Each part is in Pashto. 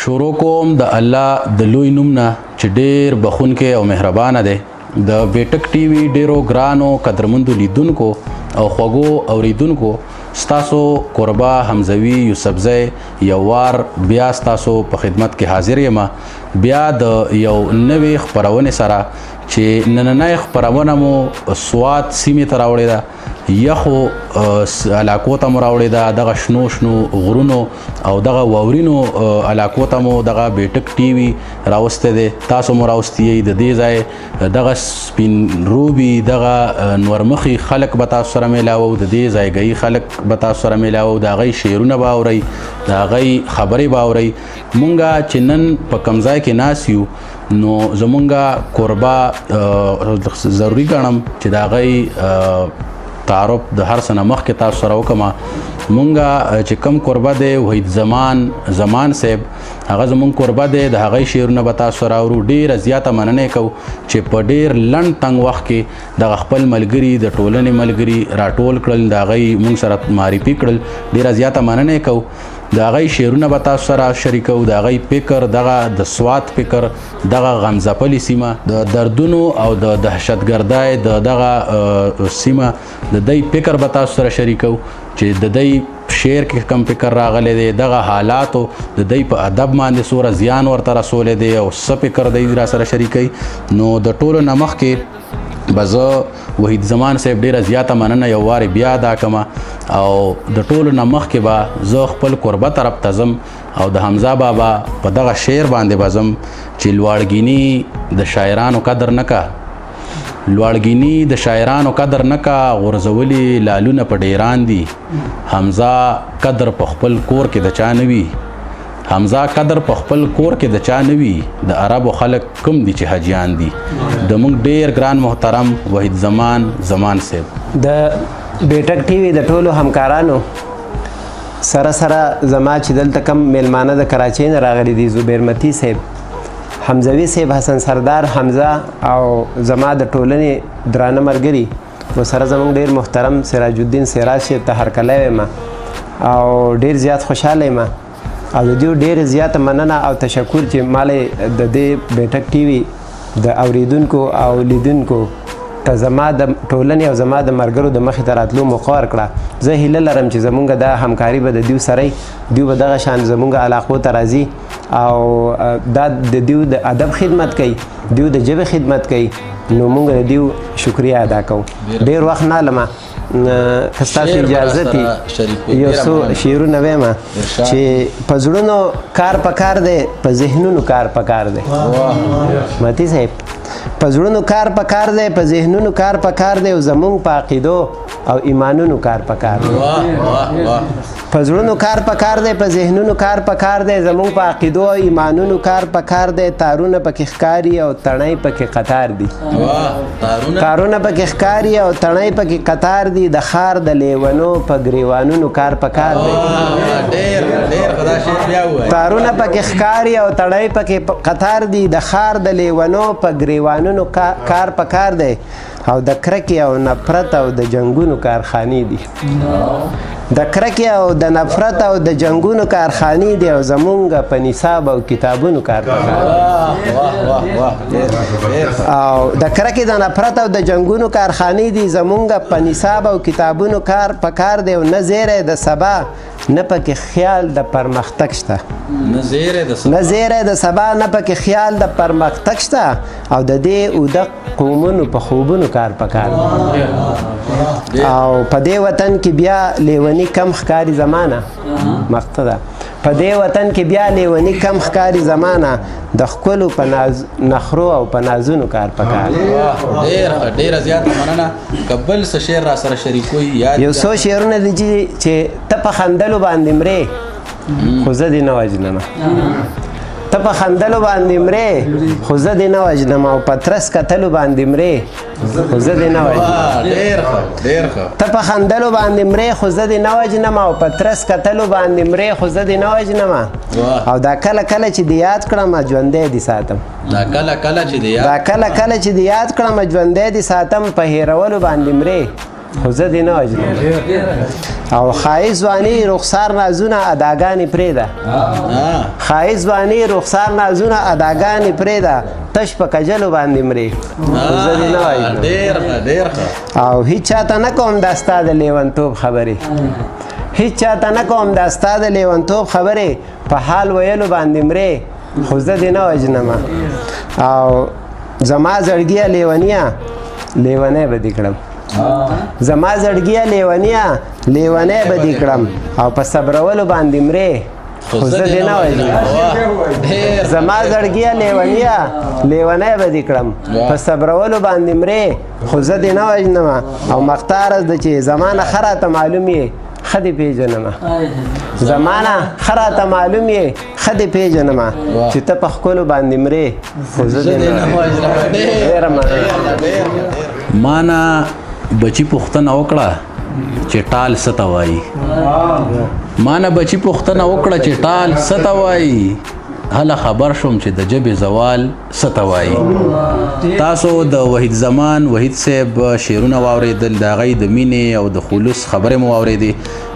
شروع کوم د الله د لوی نوم نه چې ډېر بخونکی او مهربانه دی. د بیټک ټي وي ډېرو ګرانو قدرمندو لیدونکو او خوږو اوریدونکو ستاسو قربا حمزوي یوسفزی یو وار بیا ستاسو په خدمت کې حاضر یم بیا د یو نوې خپرونې سره چې نننۍ خپرونه مو سوات سیمې ته راوړې ده یخو علاقو ته مو راوړې ده دغه شنو شنو غرونو او دغه واورینو علاقو ته مو دغه بیټک ټي وي راوستی دی تاسو مو راوستی یئ د دې ځای دغه سپین روبي دغه نورمخي خلک به تاسو سره میلاوو د دې ځایګهي خلک به تاسو سره میلاوو د هغوی شعرونه به اورئ د هغوی خبرې به اورئ مونږ چې نن په کوم ځای کې ناست یو نو زمونږ قربا ضروري ګڼم چې د هغوی تعارف د هر څه نه مخکې تاسو سره وکړم مونږ چې کم قربه دی وحید زمان صاحب هغه زمونږ قربه دی د هغوی شعرونه به تاسو سره اورو ډېره زیاته مننه کوو چې په ډېر لنډ تنګ وخت کې دغه خپل ملګري د ټولنې ملګري راټول کړل د هغوی مونږ سره معرفي کړل ډېره زیاته مننه کوو د هغوی شعرونه به تاسو سره شریکو د هغوی فکر دغه د سوات فکر دغه غمزپلې سیمه د دردونو او د دهشتګردۍ د دغه سیمه د دوی فکر به تاسو سره شریکو چې د دوی شعر کې کم فکر راغلی دی دغه حالاتو د دوی په ادب باندې څومره زیان ورته رسولی دی او څه فکر دی را سره شریکوي نو د ټولو نه مخکې به زه وحید زمان صاحب ډېره زیاته مننه یو وارې بیا ادا کړم او د ټولو نه مخکې به زه خپل قربه طرف ته ځم او د حمزه بابا په دغه شعر باندې به ځم چې لوړګیني د شاعرانو قدر نه کا لوړګیني د شاعرانو قدر نه کا غورځولي لالونه په ډیران دي حمزه قدر په خپل کور کې د چا نه وي حمزه قدر په خپل کور کې د چا نه وي د عربو خلک کوم دي چې حاجیان دي د موږ ډېر ګران محترم وحید زمان صاحب د بیټک ټي وي د ټولو همکارانو سره زما چې دلته کم میلمانه د کراچۍ نه راغلي دي زبیر متی صاحب حمزوي صاحب حسن سردار حمزه او زما د ټولنې درانه ملګري ورسره زموږ ډېر محترم سراج الدین سراج صاحب ته هرکلی وایم او ډېر زیات خوشحاله یم او د دې ډېر زیاته مننه او تشکر چې مالې د دې بیټک ټي وي د اوریدونکو او لیدونکو ته زما د ټولنې او زما د ملګرو د مخې ته راتلو موقع ورکړه زه هیله لرم چې زمونږ دا همکاري به د دیو سره دیو به دغه شان زمونږ علاقو ته راځي او دا د دیو د ادب خدمت کوي دیو د ژبې خدمت کوي نو مونږ د دیو شکریه ادا کوو ډېر وخت نه لمه که ستاسو اجازه دي یو څو شعرونه وایم چې په زړونو کار پکار دی په ذهنونو کار پکار دی متی صاحب په زړونو کار پکار دی په ذهنونو کار پکار دی او زمونږ په عقیدو او ایمانونو کار پکار دی په زړونو کار پکار دی په ذهنونو کار پکار دی زمونږ په عقیدو او ایمانونو کار پکار دی تارونه پکې ښکاري او تڼۍ پکې قطار دي تارونه پکې ښکاري او تڼۍ پکې قطار دي د ښار د لیونو په ګریوانونو کار پکار دی تارونه پکې ښکاري او تڼۍ پکې قطار دي د ښار د لیونو په ګریوانونو کار پکار دی او د کرکې او نفرت او د جنګونو کارخانې دي د کرکې او د نفرت او د جنګونو کارخانې دي او زمونږ په نصاب او کتابونو کار پکار او د کرکې د نفرت او د جنګونو کارخانې دي زمونږ په نصاب او کتابونو کار پکار دی او نه زیری د سبا نه پکې خیال د پرمختګ شته نه زیری د سبا نه پکې خیال د پرمختګ شته او د دې اوده قومونو په خوبونو کار پکار او په دې وطن کې بیا لیونی کم ښکاري زمانه مقته ده په دې وطن کې بیا لیونی کم ښکاري زمانه د ښکلو په نخرو او په نازونو کار پکار ډېره زیاته مننه که بل څه شعر را سره شریکوي یو څو شعرونه دي چې ته په خندلو باندې مرې خو زه دې نه وژنمه ته په خندلو باندې مرې خو زه دې نه وژنم او په ترس کتلو باندې مرې خو زه دې نه وژنم ته په خندلو باندې مرې خو زه دې نه وژنم او په ترس کتلو باندې مرې خو زه دې نه وژنم او دا کله کله چې دې یاد کړم ژوندی دې ساتم دا کله کله چې دې یاد کړم ژوندی دې ساتم په هېرولو باندې مرې خو زه دې نه وژنم او ښایي ځواني رخسار نازونه اداګانې پرېږده ښایي ځواني رخسار نازونه اداګانې پرېږده تش په کجلو باندې مرې خو زه دې نه وژنم او هیڅ چاته نه کوم دا ستا د لیونتوب خبرې هیڅ چاته نه کوم دا ستا د لیونتوب خبرې په حال ویلو باندې مرې خو زه دې نه وژنم او زما زړګیه لیونیه لیونی به دې کړم زما زړګیه لیونیه لیونی به دې کړم او په صبرولو باندې مرې خو زه دې نه وژنم زما زړګیه لیونیه لیونی به دې کړم په صبرولو باندې مرې خو زه دې نه وژنم او مختاره ده چې زما نه ښه راته معلوم یې ښه دې پېژنمه زما نه ښه راته معلوم یې ښه دې پېژنمه چې ته په ښکلو باندې مرې خو زه دې نه وژنم ډېره مننه ما نه بچي پوښتنه وکړه چې ټال څه ته وایي ما نه بچي پوښتنه وکړه چې ټال څه ته وایي هله خبر شوم چې د ژبې زوال څه ته وایي تاسو د وحید زمان وحید صاحب شعرونه واورېدل د هغوی د مینې او د خلوص خبرې مو واورېدې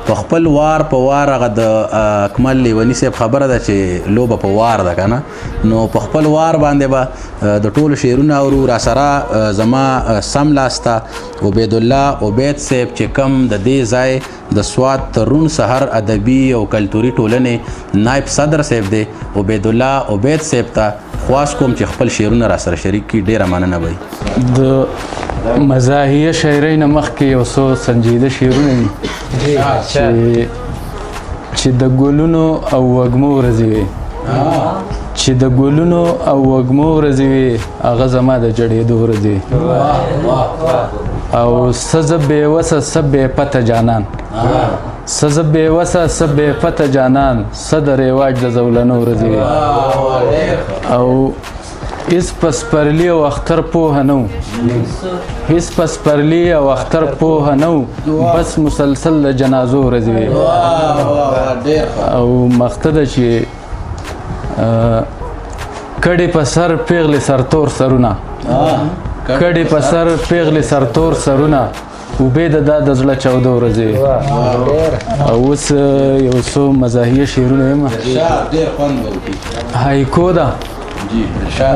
په خپل وار په وار هغه د اکمل لیوني صاحب خبره ده چې لوبه په وار ده که نه نو په خپل وار باندې به د ټولو شعرونه اورو راسره زما سم لاسته عبید الله عبید صاحب چې کم د دې ځای د سوات ترون سحر ادبي او کلتوري ټولنې نایب صدر صاحب دی عبید الله عبید صاحب ته خواست کوم چې خپل شعرونه راسره شریک کړي ډېره مننه به د مزاحیه شاعرۍ نه مخکې یو څو سنجیده شعرونه دي چې د ګلونو او وږمو ورځې وي چې د ګلونو او وږمو ورځې وي هغه زما د جړېدو ورځې او څه زه بېوسه څه بې پته جانان څه زه بېوسه څه بې پته جانان څه د رواج د زولنو ورځې وي او هیڅ پسپرلی او اختر پوهه نه و هیڅ پسپرلی او اختر پوهه نه و بس مسلسل د جنازو ورځې وي او مخته ده چې کډې په سر پیغلې سرتور سرونه کډې په سر پیغلې سرتور سرونه اوبې د دا د زړه چاودو ورځې او اوس یو څو مزاحیه شعرونه یم هایکو ده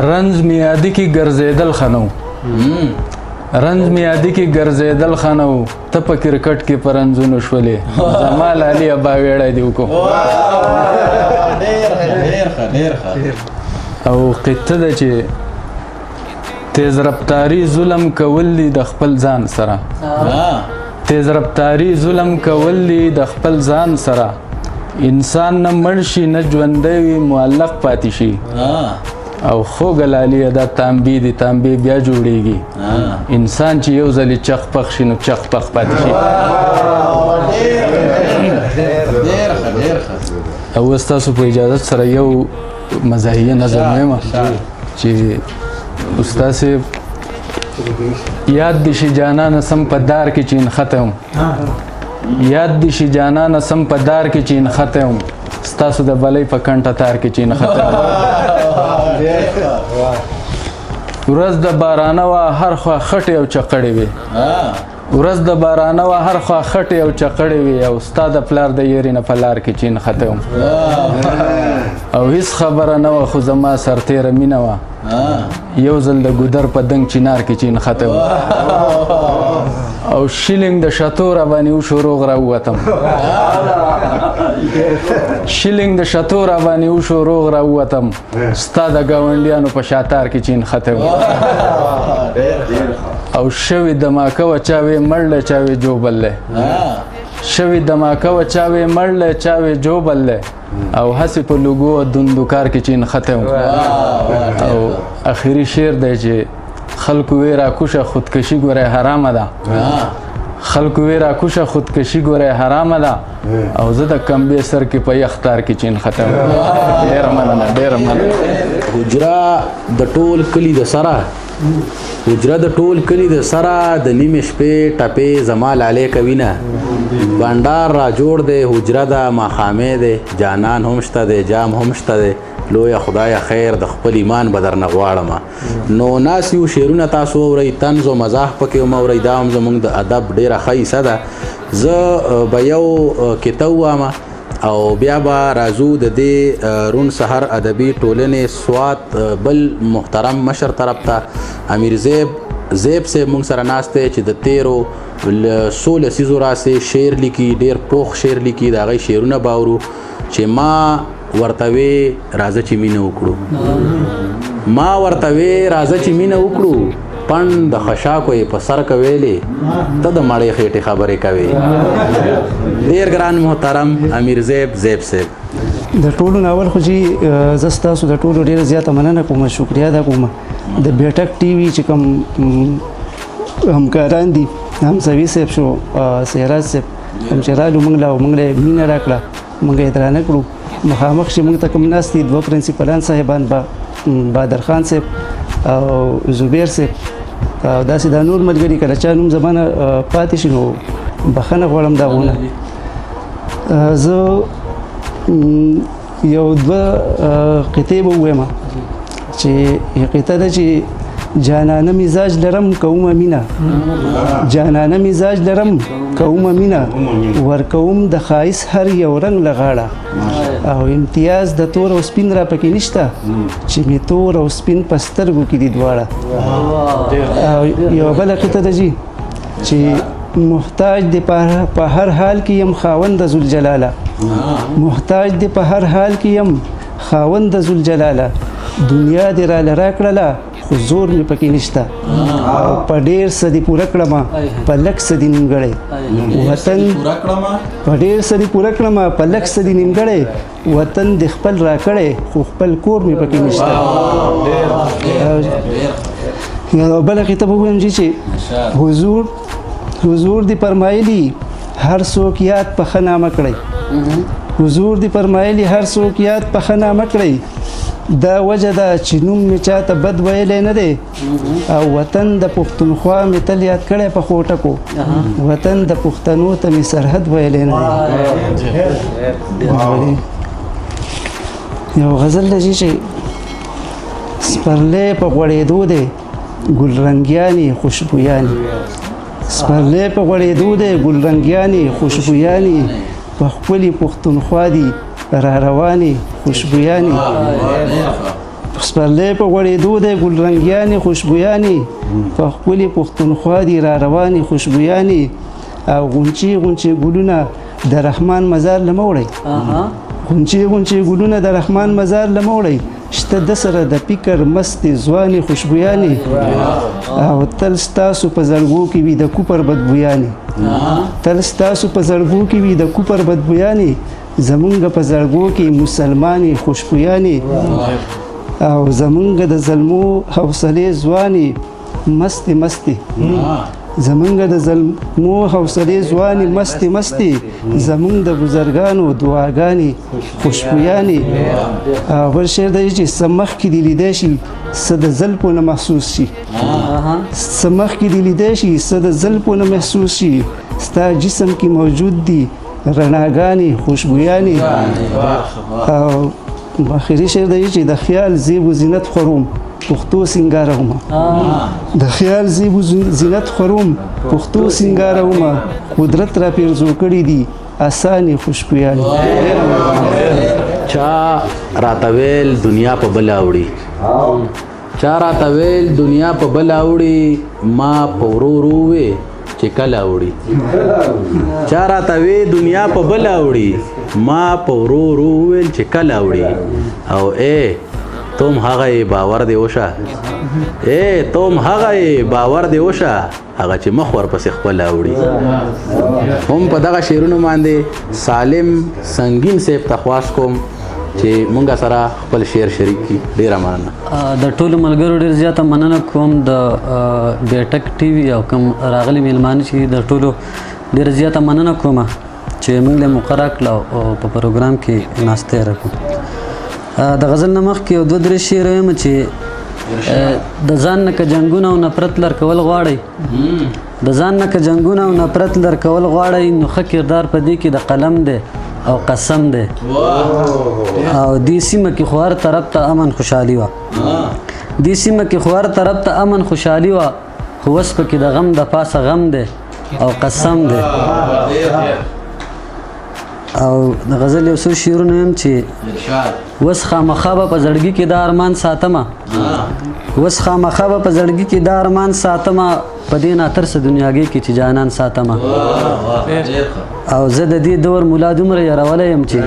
رنز میادی کی ګرځېدل ښه نه و رنز میادی کی ګرځېدل ښه نه و ته په کرکټ کې په رنځونو شولې زما لالي ابا ویړی دې وکړو او قطه ده چې تیز رفتاری ظلم کول دي د خپل ځان سره تیز رفتاری ظلم کول دي د خپل ځان سره انسان نه مړ شي نه ژوندی وي معلق پاتې شي او خوږه لالي دا تانبې دي تانبې بیا جوړیږي انسان چې یو ځلې چخ پخ شي نو چخ پخ پاتې شي او اوس تاسو په اجازت سره یو مزاحیه نظر وایم چې استاد صاحب یاد دي شي جانانه سم په دار کې چې ختم یاد دي شي جانانه سم په دار کې چې ختم ستاسو د بلې په کنټه تار کې چې ختم ورځ د بارانه وا هر خوا خټې او چقړې وي ورځ د بارانه وا هر خوا خټې او چقړې وي او ستا د پلار د یېرې نه په لار کې چې ختم او هیڅ خبره نه وه خو زما سرتېره مینه وه یو ځل د ګودر په دنګ چینار کې چې ختم او شیلینګ د شاتو را باندې وشو روغ را ووتم شیلینګ د شاتو را باندې وشو روغ را ووتم ستا د ګاونډیانو په شاتار کې چې ختم او شوي دماکه و چاوې مړله چاوې جوبله شوي دماکه و چاوې مړله چاوې جوبله او هسې په لوګو دندوکار کې چې ختم او اخري شعر دی چې خلکو وی راکوشه خودکشي ګوره حرامه ده خلکو وی راکوشه خودکشي ګوره حرامه ده او زه د کمبې سر کې په یختار کې چې ختم ډېره مننه ډېره مننه حجره د ټول کلي د سره حجره د ټول کلي د سره د نیمې شپې ټپې زما لالې کوي نه بانډار را جوړ دی حجره ده ماښامې دی جانان هم شته دی جام هم شته دی لویه خدایه خیر د خپل ایمان به درنه غواړم. نو ناس یو شعرونه تاسو اورئ، طنز و مزاح پکې هم اورئ، دا هم زموږ د ادب ډېره ښه حصه ده. زه به یو کیته ووامه او بیا به راځو د دې روڼ سهار ادبي ټولنې سوات بل محترم مشر طرف ته امیر زیب صاحب موږ سره ناست دی چې د تیرو 16 لسیزو راسې شعر لیکي، ډېر پوخ شعر لیکي. د هغوی شعرونه به اورو چې ما ورته وې راځه چې مینه وکړو، ما ورته وې راځه چې مینه وکړو، پند د خشاکو یې په سر کویلې ته د مړې خېټې خبرې کوې. ډېر ګران محترم امیر زیب صاحب، د ټولو ناول خو چې زه ستاسو د ټولو ډېره زیاته مننه کوم، شکریا ده کوم. د بیټک ټي وي چې کوم همکاران دي، همسوي صاحب شو، سیراج صاحب کوم چې رالو موږ له مینه راکړه، موږ یې درانه کړو. مخامخ چې موږ ته کوم ناست دي دوه پرنسپلان صاحبان، بادر خان صاحب او زبیر صاحب او داسې دا نور ملګري، کله چا نوم زمانه پاتې شي نو بخښنه غواړم د هغونه. زه یو دوه قطعې به ووایم چې قطعه ده چې جانانه مزاج لرم کومه مینه، جانانه مزاج لرم کومه مینه، ورکوم د ښایست هر یو رنګ له غاړه، او امتیاز د تور او سپین را پکې نشته چې مې تور او سپین په سترګو کې دي دواړه. او یوه بله قطعه ده جي چې محتاج دی په هر حال کې یم خاوند ذوالجلاله، محتاج دی په هر حال کې یم خاوند ذوالجلاله، دنیا دې راله راکړله خو زور مې پکې نشته، او په ډېر څه دې پوره کړمه په لږ څه دې نیمګړی، وطن په ډېر څه دې پوره کړمه په لږ څه دې نیمګړی، وطن دې خپل راکړی خو خپل کور مې پکې نشته. یوه بله قطعه به ووایم چې حضور دې فرمایلي هر څوک یاد په ښه نامه کړی، حضور دې فرمایلي هر څوک یاد په ښه نامه کړی، دا وجه ده چې نوم مې چاته بد ویلی نه دی، او وطن د پښتونخوا مې تل یاد کړی په ښو ټکو، وطن د پښتنو ته مې سرحد ویلی نه دی. یو غزل ده چې سپرلی په غوړېدو دی ګلرنګیانې خوشبویانې، سپرلی په غوړېدو دی ګلرنګیانې خوشبویانې، په ښکلې پښتونخوا دي را روانې خوشبویانې، سپرلی په غوړېدو دی ګلرنګیانې خوشبویانې، په ښکلې پښتونخوا دي را روانې خوشبویانې، او غونچې غونچې ګلونه د رحمان مزار له مه وړئ، غونچې غونچې ګلونه د رحمان مزار له مه وړئ، شته د سره د فکر مستې ځوانې خوشبویانې، او تل ستاسو په زړګو کې وي د کوپر بدبویانې، تل ستاسو په زړګو کې وي د کوپر بدبویانې، زمونږ په زړګو کې مسلمانې خوشبویانې، او زمونږ د زلمو حوصلې ځوانې مستې مستې، زمونږ د زلمو حوصلې ځوانې مستې مستې، زمونږ د بزرګانو دعاګانې خوشبویانې. او بل شعر دی چې څه مخکې دې لیدی شي څه د زلفو نه محسوس شي، څه مخکې دې لیدی شي څه د زلفو نه محسوس شي، ستا جسم کې موجود دي رڼاګانې خوشبویانې. او آخري شعر دی چې د خیال زیب و زینت خوروم پښتو سینګارومه، د خیال زیب و زینت خوروم پښتو سینګارومه، قدرت را پیرزو کړي دي اسانې خوشبویانې. چا راته ویل دنیا په بل اوړي، چا راته ویل دنیا په بل اوړي، ما په ورو ورو وې چې کله اوړي، چا راته وی دنیا په بل اوړي، ما په ورو ورو ویل چې کله اوړي، او تم هغه باور دی وشه، تم هغه باور دی وشه، هغه چې مخ ورپسې خپل اوړي. هم په دغه شعرونو باندې سالم سنگین صاحب ته خواست کوم چې مونږ سره خپل شعر شریک کړي. ډیره مننه. د ټولو ملګرو ډیر زیاته مننه کوم د بیټک ټي وي او کوم راغلي میلمانه چې د ټولو ډیر زیاته مننه کوم چې موږ له مقرره کړو او په پروګرام کې ناشته راکړو. د غزل نه مخکې یو دوه درې شعر وایم چې د ځان نه که جنګونه او نفرت لر کول غواړئ، د ځان نه که جنګونه او نفرت لر کول غواړئ، نو ښه کردار په دې کې د قلم دی او قسم دی او دې سیمه کې خو هر طرف ته امن خوشحالي وه دې سیمه کې خو هر طرف ته امن خوشحالي وه خو اوس پکې د غم د پاسه غم دی او قسم دی او د غزل یو څو شعرونه هم چې اوس خامخا به په زړګي کې دا ارمان ساتمه اوس خامخا به په زړګي کې دا ارمان ساتمه په دې ناترسه دنیاګۍ کې چې جانان ساتمه او زه د دې دور مولا دومره یارولی یم چې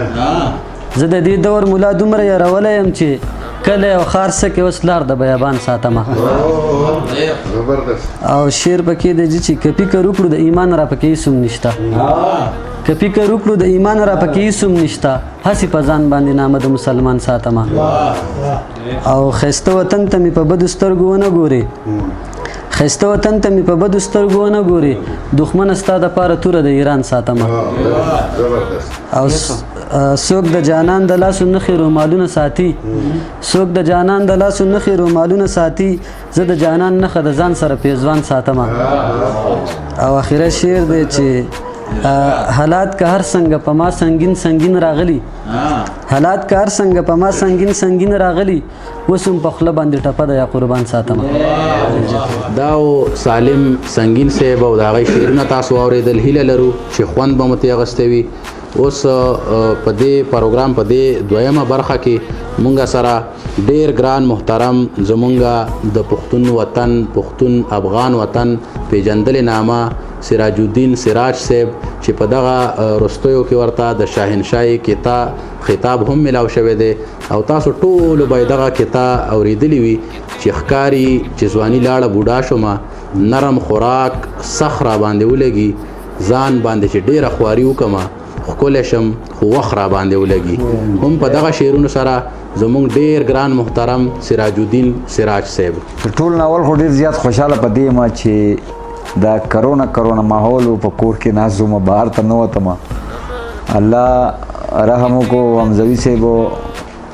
زه د دې دور مولا دومره یارولی یم چې کله او ښار څه کې اوس لار د بیابان ساتمه او شعر پکې دی چې که فکر وکړو د ایمان را پکې هېڅ هم نشته که فکر وکړو د ایمان را پکې هېڅ هم نشته هسې په ځان باندې نامه د مسلمان ساتمه او ښایسته وطن ته مې په بدو سترګو ونه ګورې ښایسته وطن ته مې په بدو سترګو ونه ګورې دښمنه ستا دپاره توره د ایران ساتمه او څوک د جانان د لاسو نښې رومالونه ساتي څوک د جانان د لاسو نښې رومالونه ساتي زه د جانان نښه د ځان سره پیزوان ساتمه او اخره شعر دی چې حالات که هر څنګه په ما سنگین سنگین راغلی حالات که هر څنګه په ما سنگین سنگین راغلی اوس هم په خوله باندې ټپه ده یا قربان ساتمه دا سالم سنگین صاحب او د هغې شعرونه تاسو واورېدل هیله لرو چې خوند به مو ترې اخیستی وي اوس په دې پروګرام په دې دویمه برخه کې مونږ سره ډېر ګران محترم زمونږ د پښتون وطن پښتون افغان وطن پیژندلې نامه سراج الدین سراج صاحب چې په دغه رستیو کې ورته د شاهنشاهي خطاب هم ملاو شوی دی او تاسو ټولو به دغه کتاب اورېدلی وي چې ښکاري چې ځواني لاړه بوډا شومه نرم خوراک سخ را باندې ولګي ځان باندې چې ډېره خواري وکړمه ښکلی شم خو وخت را باندې ولګي هم په دغه شعرونو سره زمونږ ډېر ګران محترم سراج الدین سراج صاحب ټول ناول خو ډېر زیات خوشحاله په دې یم چې دا کرونا ماحول په کور کې ناست وم بهر ته نه وتم الله رحم وکړو حمزوي صاحب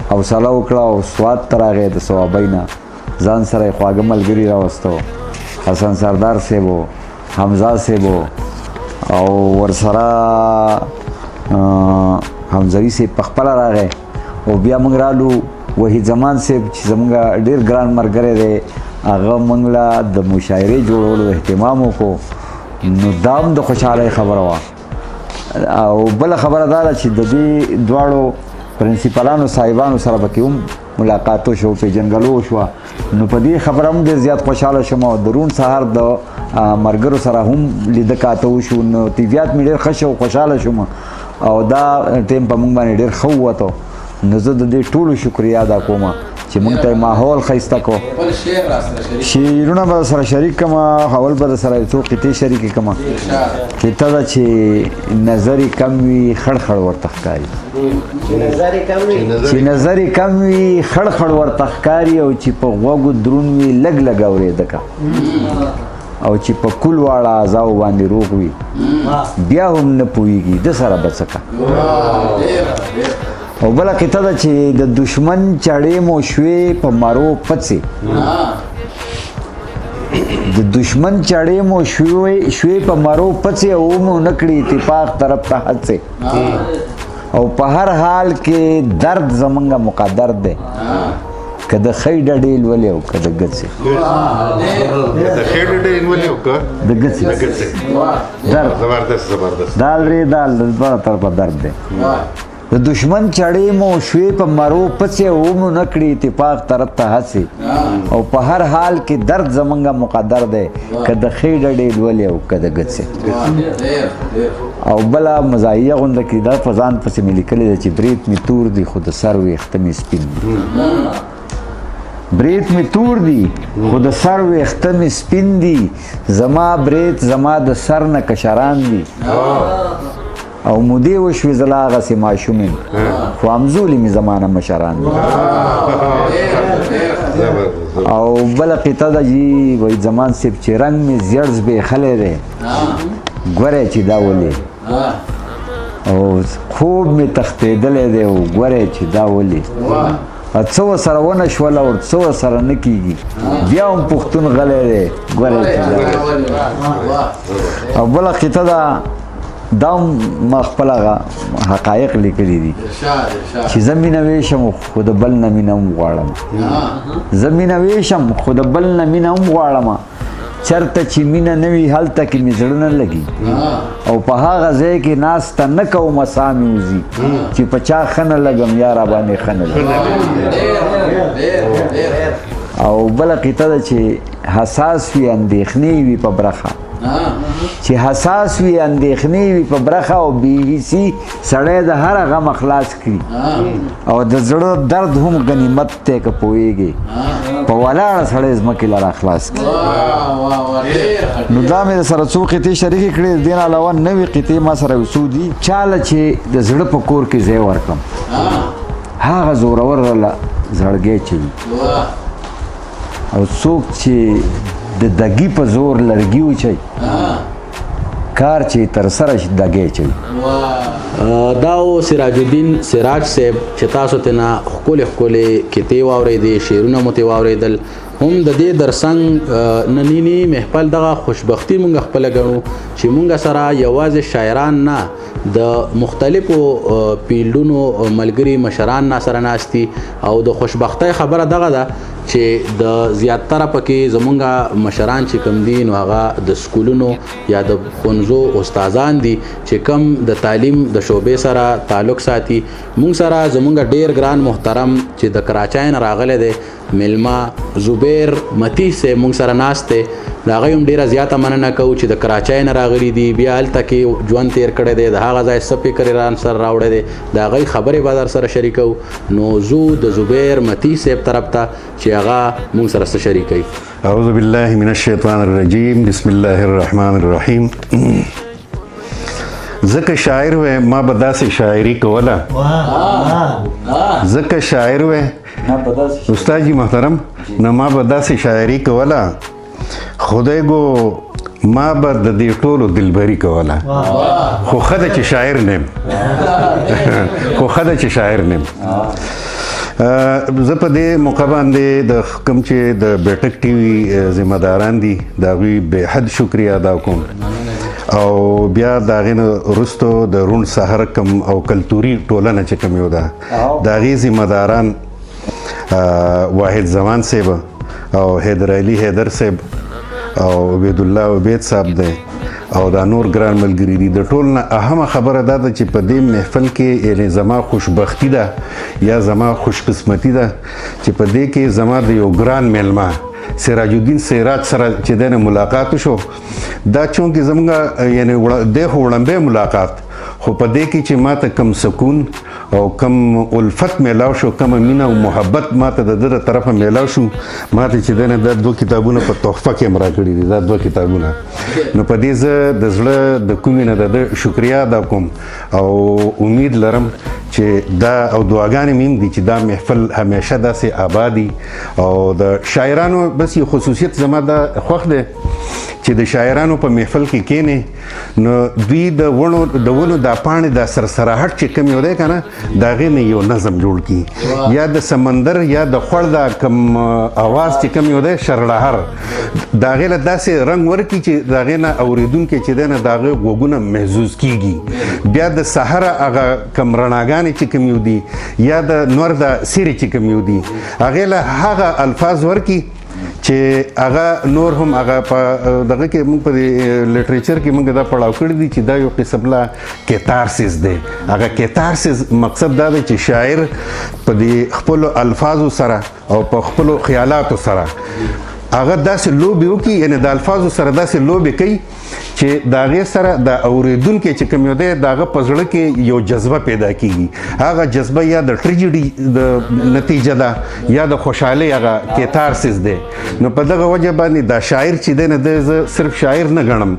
حوصله وکړه او سوات ته راغی د ثوابۍ نه ځان سره یې خواږه ملګري راوستو حسن سردار صاحب حمزه صاحب او ورسره حمزوي صاحب پخپله راغی او بیا موږ رالو وحید زمان صاحب چې زموږ ډېر ګران ملګری دی هغه موږ له د مشاعرې جوړولو اهتمام وکړو نو دا هم د خوشحالۍ خبره وه او بله خبره دا ده چې د دې دواړو پرنسپلانو صاحبانو سره پکې هم ملاقات وشو پیژنګلو وشوه نو په دې خبره هم ډېر زیات خوشحاله شوم او د روڼ سهار د ملګرو سره هم لیده کاته وشو نو طبیعت مې ډېر ښه شو خوشحاله شوم او دا ټیم په موږ باندې ډېر ښه ووته نو زه د دې ټولو شکریا ادا کوم چې موږ ته ماحول ښایسته کو شعرونه به سره شریک کړم اول به سره یو څو قطعې شریکې کړم قطعه ده چې نظر یې کم وي خړ خړ ورته ښکاري چې نظر یې کم وي خړ خړ ورته ښکاري او چې په غوږو دروند وي لږ لږ اورېده که او چې په کل واړه اعضاو باندې روغ وي بیا هم نه پوهېږي د سره به څه که او بله قطعه ده چې د دشمن چړې مو شوې په مرو پڅې د دشمن چړې مو شوې په مرو پڅې او مو نه کړي اتفاق طرف ته هڅې او په هر حال کې درد زمونږ مقدر دی که د خی ډډې لولې او که د ګڅې د ګڅې درد دال ری دال د دواړه طرفه درد دی د دشمن چړې مو شوې په مرو پڅې او مو نه کړي اتفاق طرف ته هڅې او په هر حال کې درد زمونږ مقدر دی که د خی ډډې لولې او که د ګڅې او بله مزاحیه غونډه کې دا په ځان پسې مې لیکلې ده چې برید مې تور دی خو د سر ویښته مې سپین دي برید مې تور دی خو د سر ویښته مې سپین دي زما برید زما د سر نه کشران دي او مودې وشوې زه لا هغسې ماشوم یم خو همزولي مې زمانه مشران دي او بله قطعه ده جي وحید زمان صاحب چې رنګ مې زیړ زبېښلی دی ګوری چې دا ولې او خوب مې تښتېدلی دی او ګوری چې دا ولې څه ورسره ونه شوله او څه ورسره نه کېږي بیا هم پښتون غلی دی ګوری چې دا او بله قطعه ده دا ما خپل هغه حقایق لیکلي دي چې زه مینه ویشم خو د بل نه مینه هم غواړم زه مینه ویشم خو د بل نه مینه هم غواړم چرته چې مینه نه وي هلته کې مې زړه نه لګي او په هغه ځای کې ناسته نه کومه ساه مې وځي چې په چا ښه نه لګم یا راباندې ښه نه لګم او بله قطعه ده چې حساس وي اندېښنې وي په برخه چې حساس وي اندېښنې وي په برخه او بېحسي سړی د هر غم خلاص کړي او د زړه درد هم غنیمت دی که پوهېږي په ولاړه سړی ځمکې لره خلاص کړي نو دا مې سره څو قطعې شریکې کړې دې نه علاوه نوې قطعې ما سره یو څو دي چاله چې د زړه په کور کې ځای ورکړم هغه زورور راله زړګی چوي او څوک چې د دګي په زور لرګي وچوي کار چې تر سره شي دګی چوي دا و سراج الدین سراج صاحب چې تاسو ته نه ښکلې ښکلې کتې واورېدې شعرونه مو ترې واورېدل هم د دې درڅنګ ننني محفل دغه خوشبختي مونږ خپله ګڼو چې مونږ سره یوازې شاعران نه د مختلفو فیلډونو ملګري مشران سره ناست دي او د خوشبختۍ خبره دغه ده چې د زیاتره پکې زمونږ مشران چې کم دي نو هغه د سکولونو یا د ښوونځو استادان دي چې کم د تعلیم د شعبې سره تعلق ساتي مونږ سره زمونږ ډیر ګران محترم چې د کراچۍ نه راغلی دی میلمه زبیر متی صاحب مونږ سره ناست دی د هغه هم ډیره زیاته مننه کوو چې د کراچۍ نه راغلي دي بیا هلته کې ژوند تیر کړی دی د هغه ځای څه فکر یې ران سره راوړی دی د هغوی خبرې به در سره شریکوو نو زو د زبیر متی صاحب طرف ته چې هغه مونږ سره څه شریکوي اعوذ بالله من الشیطان الرجیم بسم الله الرحمن الرحیم ځکه شاعر وې ما به داسې شاعري کوله ځکه شاعر وې استاد جی محترم نه ما به داسې شاعري کوله خدای گو ما به د دې ټولو دلبري کوله خو ښه ده چې شاعر نیم خو ښه ده چې شاعر نیم زه په دې موقع باندې د کوم چې د بیټک ټي وي ذمه داران دي د هغوی بې حد شکریه ادا کوم او بیا د هغې نه وروستو د روڼ سهار کم او کلتوري ټولنه چې کوم یو ده د هغې ذمه داران واحد زمان صاحب او حیدر علي حیدر صاحب او عبید الله عبید صاحب دی او دا نور ګران ملګري دي د ټول نه اهمه خبره دا ده چې په دې محفل کې یعنې زما خوشبختي ده یا زما خوشقسمتي ده چې په دې کې زما د یو ګران میلمه سراج الدین سراج سره چې دی نه ملاقات وشو دا چونکې زموږ یعنې دی خو وړاندې ملاقات خو په دې کې چې ما ته کم سکون او کم الفت میلاو شو کم مینه او محبت ما ته د ده د طرفه میلاو شو ما ته چې دی نه دا 2 کتابونه په تحفه کې هم راکړي دي دا 2 کتابونه نو په دې زه د زړه د کومې نه د ده شکریه ادا کوم او امید لرم چې دا او دعاګانې مې هم دي چې دا محفل همیشه داسې آبادي او د شاعرانو بس یو خصوصیت زما دا خوښ دی چې د شاعرانو په محفل کې کینې نو دوی د ونو دا پاڼې دا سرسراهټ چې کوم یو دی که نه د هغې نه یو نظم جوړ کړي یا د سمندر یا د خوړ دا کوم اواز چې کوم یو دی شرلهر د هغې له داسې رنګ ورکړي چې د هغې نه اورېدونکی چې دی نه د هغه غوږونه محظوظ کیږي بیا د سحر هغه کوم رڼاګانې چې کوم یو دي یا د نور د سیرې چې کوم یو دي هغې له هغه الفاظ ورکړي چې هغه نور هم هغه په دغه کې موږ په لټریچر کې موږ دا پړاو کړي دي چې دا یو قسم لا کیتارسیس دی هغه کیتارسیس مقصد دا دی چې شاعر په دې خپلو الفاظو سره او په خپلو خیالاتو سره هغه داسې لوبې وکړي یعنې د الفاظو سره داسې لوبې کوي چې د هغې سره د اورېدونکی چې کوم یو دی د هغه په زړه کې یو جذبه پیدا کیږي هغه جذبه یا د ټریجډي د نتیجه ده یا د خوشحالۍ هغه کیتارسیس دی نو په دغه وجه باندې دا شاعر چې دی نه دی زه صرف شاعر نه ګڼم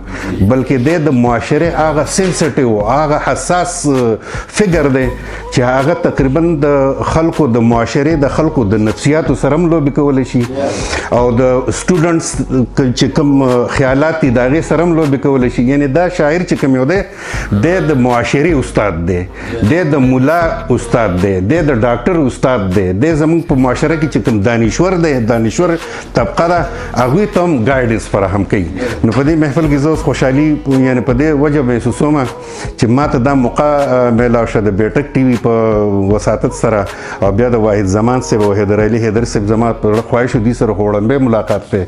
بلکې دی د معاشرې هغه سینسټیو هغه حساس فګر دی چې هغه تقریبا د خلکو د معاشرې د خلکو د نفسیاتو سره هم لوبې کولی شي او د سټوډنټس چې کوم خیالات دي د هغې سره هم لوبې کولی شي. یعنې دا شاعر چې کوم یو دی د معاشري استاد دی، د ملا استاد دی، د ډاکټر استاد دی، د زموږ په معاشره کې چې کوم دانشور دی، دانشور طبقه ده، هغوی ته هم ګایډنس فراهم کوي. نو په دې محفل کې زه اوس خوشحالي یعنې په دې وجه محسوسوم چې ما ته دا موقع میلاو شوه د بیټک ټي وي په وساطت سره او بیا د واحد زمان صاحب او حیدر علي حیدر صاحب زما په زړه خواهش و دوی سره خو وړاندې ملاقات دی،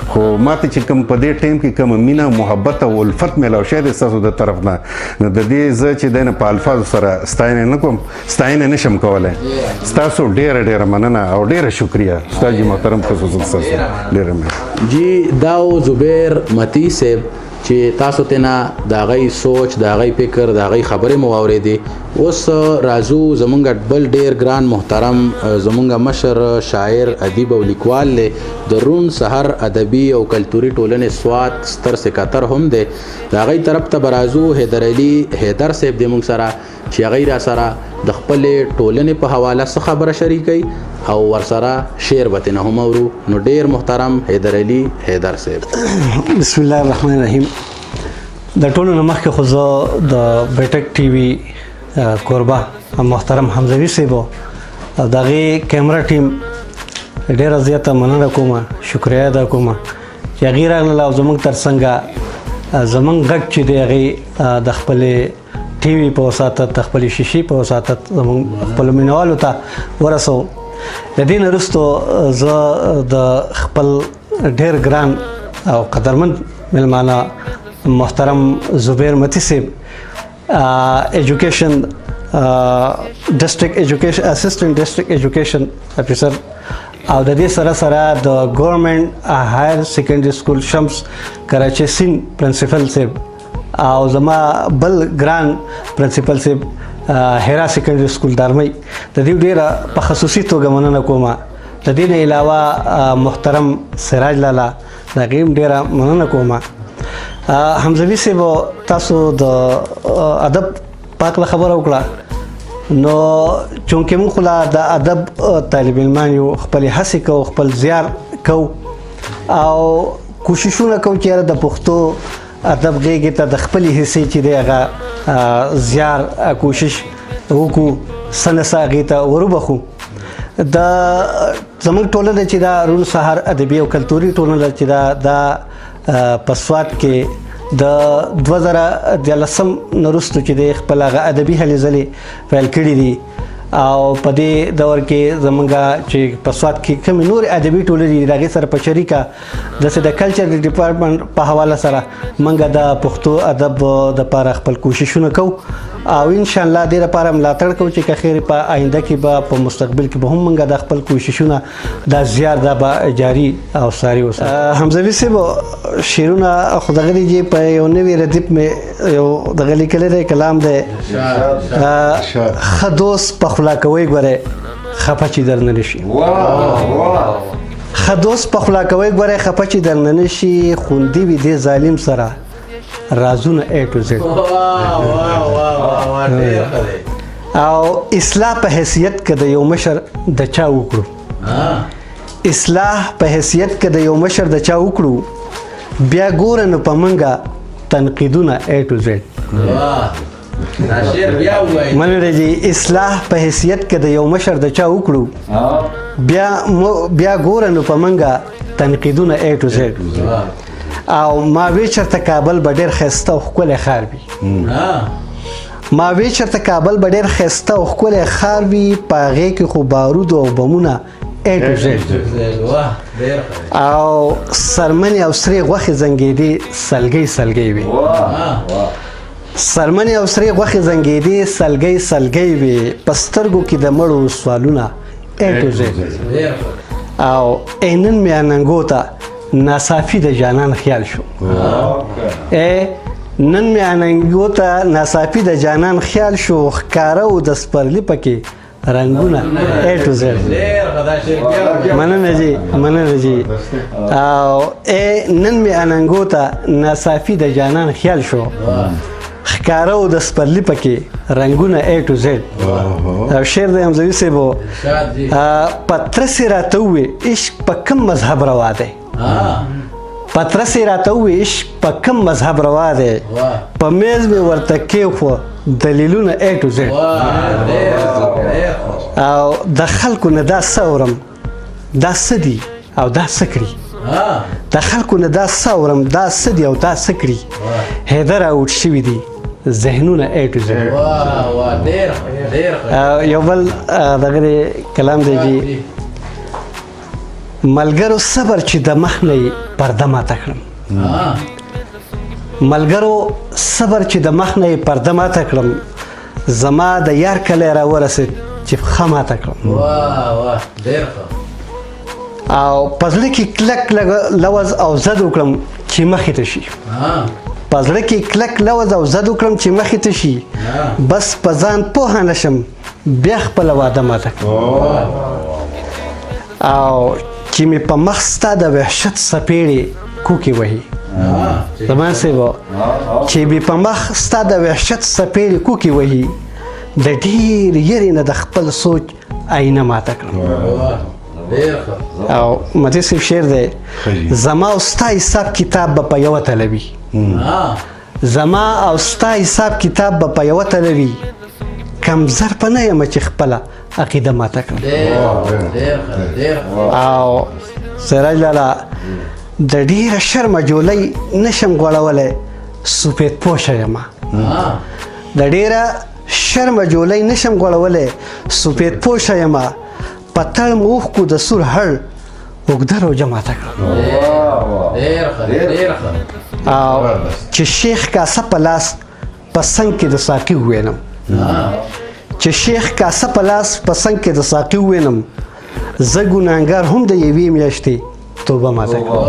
خو ما ته چې کوم په دې ټایم کې کومه مینه محبت او الفت میلاو شوی دی ستاسو د طرف نه، نو د دې زه چې دی نه په الفاظو سره ستاینه نه کوم، ستاینه نشم کولی. ستاسو ډېره ډېره مننه او ډېره شکریه استاد جي محترم خصوصا ستاسو ډېره مننه. جی دا و زبیر متی صاحب چې تاسو ته نه د هغې سوچ، د هغې فکر، د هغې خبرې مو واورېدې. اوس راځو زمونږ بل ډېر ګران محترم زمونږ مشر شاعر ادیب او لیکوال دی د روڼ سهار ادبي او کلتوري ټولنې سوات ستر سکاتر هم دی. د هغې طرف ته به راځو حیدر علي حیدر صاحب دی موږ سره چې هغې را سره د خپلې ټولنې په حواله څه خبره شریکوي او ورسره شعر به ترې نه هم اورو. نو ډېر محترم حیدر علي حیدر صاحب. بسم الله الرحمن الرحیم. د ټولو نه مخکې خو زه د بیټک ټي وي کوربه محترم حمزوي صاحب او د هغې کیمرا ټیم ډېره زیاته مننه کوم، شکریه ادا کوم چې هغې راغلل او زموږ تر څنګه زموږ غږ چې دی هغې د خپلې ټي وي په وساطت، د خپلې شیشې په وساطت زموږ خپلو مینوالو ته ورسوو. د دې نه وروستو زه د خپل ډېر ګران او قدرمند مېلمانه محترم زبیر متی صاحب ایجوکیشن ډسټرکټ ایجوکیشن اسسټنټ ډسټرکټ ایجوکیشن افیسر او د دې سره سره د ګورنمنټ هایر سیکنډري سکول شمس کراچي سین پرنسپل صاحب او زما بل ګران پرنسپل صاحب هیرا سیکنډري سکول دارمۍ د دې ډېره په خصوصي توګه مننه کوم. د دې نه علاوه محترم سراج لالا د هغې هم ډېره مننه کوم. حمزوي صاحب تاسو د ادب پاکله خبره وکړه، نو چونکې موږ خو لا د ادب طالب علمان یو، خپلې هڅې کوو، خپل زیار کوو او کوششونه کوو چې یاره د پښتو ادب غېږې ته د خپلې حصې چې دی هغه زیار کوشش وکړو، څه نه څه هغې ته وروبخو. د زموږ ټولنه چې دا روڼ سهار ادبي او کلتوري ټولنه چې دا په سوات کې د 2013 نه وروستو چې دی خپل هغه ادبي هلې ځلې پیل کړي دي او په دې دور کې زموږ چې په سوات کې کومې نورې ادبي ټولنې دي د هغې سره په شریکه داسې د کلچر ډپارټمنټ په حواله سره موږ د پښتو ادب دپاره خپل کوششونه کوو او انشاءالله دې لپاره ملاتړ کوو چې که خیر په آینده کې به په مستقبل کې به هم موږ د خپل کوششونه دا زیار دا به جاري او ساري وساتو. حمزوي صاحب شعرونه خو دغه دي چې په یو نوي ردیف مې یو دغه لیکلی دی کلام دی ښه دوست په خوله کوئ ګورئ خفه چې درنه نه شي. ښه دوست په خوله کوئ ګورئ خفه چې درنه نه شي، خوندي وي دې ظالم سره رازونه A to Z. او اصلاح په حیثیت کې د یو مشر د چا وکړو، اصلاح په حیثیت کې د یو مشر د چا وکړو، بیا ګوره نو په منګه تنقیدونه A to Z. منره جی اصلاح په حیثیت کې د یو مشر د چا وکړو، بیا ګوره نو په منګه تنقیدونه A to Z. او ما وی چرته کابل به ډېر ښایسته او ښکلی ښار وي، ما وی چرته کابل به ډېر ښایسته او ښکلی ښار وي، په هغې کې خو بارود او بمونه A to Z. او سرمنې او سرې غوښې زنګېدې سلګۍ سلګۍ وي، سرمنې او سرې غوښې زنګېدې سلګۍ سلګۍ وي، په سترګو کې د مړو سوالونه A to Z. او نن مې اننګو ته ناصافي د جانان خیال شو، نن مې اننګو ته ناصافي د جانان خیال شو، ښکاره و د سپرلي پکې رنګونه A to Z. مننه جی مننه جی. او نن مې اننګو ته ناصافي د جانان خیال شو، ښکاره و د سپرلي پکې رنګونه A to Z. او شعر د حمزوي صاحب پترسې راته ووې عشق په کوم مذهب روا دی، پترس یې راته وویش په کوم مذهب روا دی په میز مې ورته کېښوه دلیلونه A to Z او د خلکو نه دا څه اورم دا څه دي او دا څه کړي د خلکو نه دا څه اورم دا څه دي او دا څه کړي حیدر اوټ شوي دي ذهنونه A to Z یو بل دغه کلام دی چې ملګرو صبر چې د مخ نه یې پرده ماته کړم ملګرو صبر چې د مخ نه یې پرده ماته کړم زما د یار کلی راورسېد چې پښه ماته کړم او په زړه کې کلک لوز او زد وکړم چې مخې ته شي په زړه کې کلک لوز او زد وکړم چې مخې ته شي بس په ځان پوهه نه شم بیا خپله واده ماته کړم او چې مې په مخ ستا د وحشت څپېړې کوکې وهي زمان صاحب چې مې په مخ ستا د وحشت څپېړې کوکې وهي د ډېر یرې نه د خپل سوچ آینه ماته کړم او مدیر صاحب شعر دی زما او ستا حساب کتاب به په یوه تله وي زما او ستا حساب کتاب به په یوه تله وي کم ظرفه نه یم چې خپله عقیده ماته کړم او سراج لالا د ډېره شرمه جولۍ نشم غوړولی سپید پوشه یم د ډېره شرمه جولۍ نشم غوړولی سپید پوشه یم په تړ م اوښکو د سور هړ اوږده روژه ماته کړم او چې شیخ کاسه په لاس په څنګ کې د ساقي ووینم چې شیخ کاسه په لاس په څنګ کې د ساقي ووینم زه ګناهګار هم د یوې میاشتې توبه ماته کړم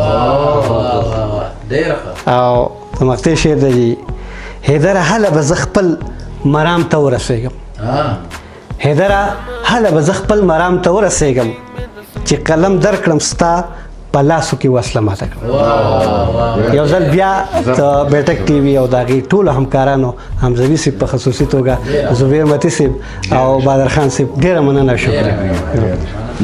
او د مقطع شعر دی حیدره هله به زه خپل مرام ته ورسېږم حیدره هله به زه خپل مرام ته ورسېږم چې قلم درکړم ستا په لاسو کې وسله ماته کړم یو ځل بیا د بیټک ټي وي او د هغې ټولو همکارانو حمزوي صاحب په خصوصي توګه زبیر متي صاحب او بادر خان صاحب ډېره مننه او شکریه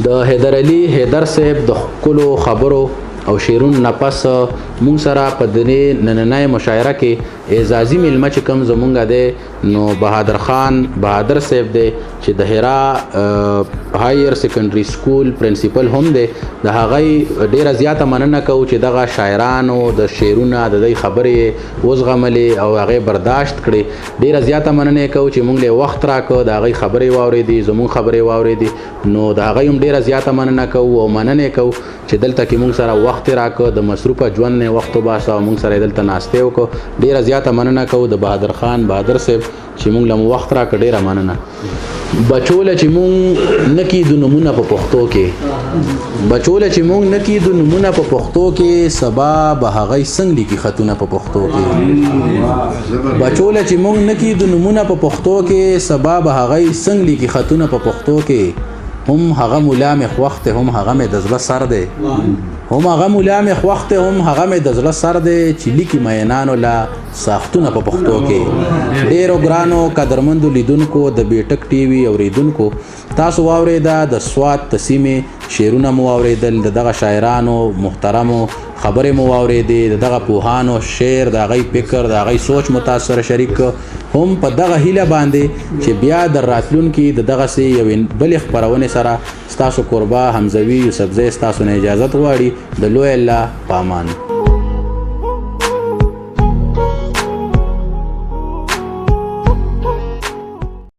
د حیدر علي حیدر صاحب د ښکلو خبرو او شعرونو نه پس مونږ سره په دې نننۍ مشاعره کې اعزازي میلمه چې کوم زمونږ دی نو بهادر خان بهادر صاحب دی چې د حرا هایر سیکنډري سکول پرنسپل هم دی د هغې ډېره زیاته مننه کوو چې دغه شاعرانو د شعرونه د دوی خبرې وزغملې او هغې برداشت کړې ډېره زیاته مننه کوو چې مونږ له وخت راکړ د هغې خبرې واورېدې زمونږ خبرې واورېدې نو د هغې هم ډېره زیاته مننه کوو او مننه کوو چې دلته کې مونږ سره وخت راکړ د مصروفه ژوند نه وخت وباسه او مونږ سره دلته ناستې وکړو ډېره زیاته مننه کوو د بهادر خان بهادر صاحب چې مونږ له وخت راکړ ډېره مننه بچوله چې مونږ نه کیدو نمونه په پښتو کې بچوله چې مونږ نه کیدو نمونه په پښتو کې سبا به هغې څنګه لیکي خطونه په پښتو کې بچوله چې مونږ نه کیدو نمونه په پښتو کې سبا به هغې څنګه لیکي خطونه په پښتو کې هم هغه مولا مې خوښ دی هم هغه مې د زړه سر دی هم هغه مولا مې خوښ دی هم هغه مې د زړه سر دی چې لیکي مینانو لا ساختونه په پښتو کې ډېرو ګرانو قدرمندو لیدونکو د بیټک ټي وي اوریدونکو تاسو واورېده د سوات د سیمې شعرونه مو واورېدل د دغه شاعرانو محترمو خبرې مو واورېدې د دغه پوهانو شعر د هغې فکر د هغې سوچ مو تاسو سره شریک هم په دغه هیله باندې چې بیا د راتلونکي د دغسې یوې بلې خپرونې سره ستاسو کوربه حمزوي یوسفزی ستاسو نه اجازت غواړي د لوی الله په امان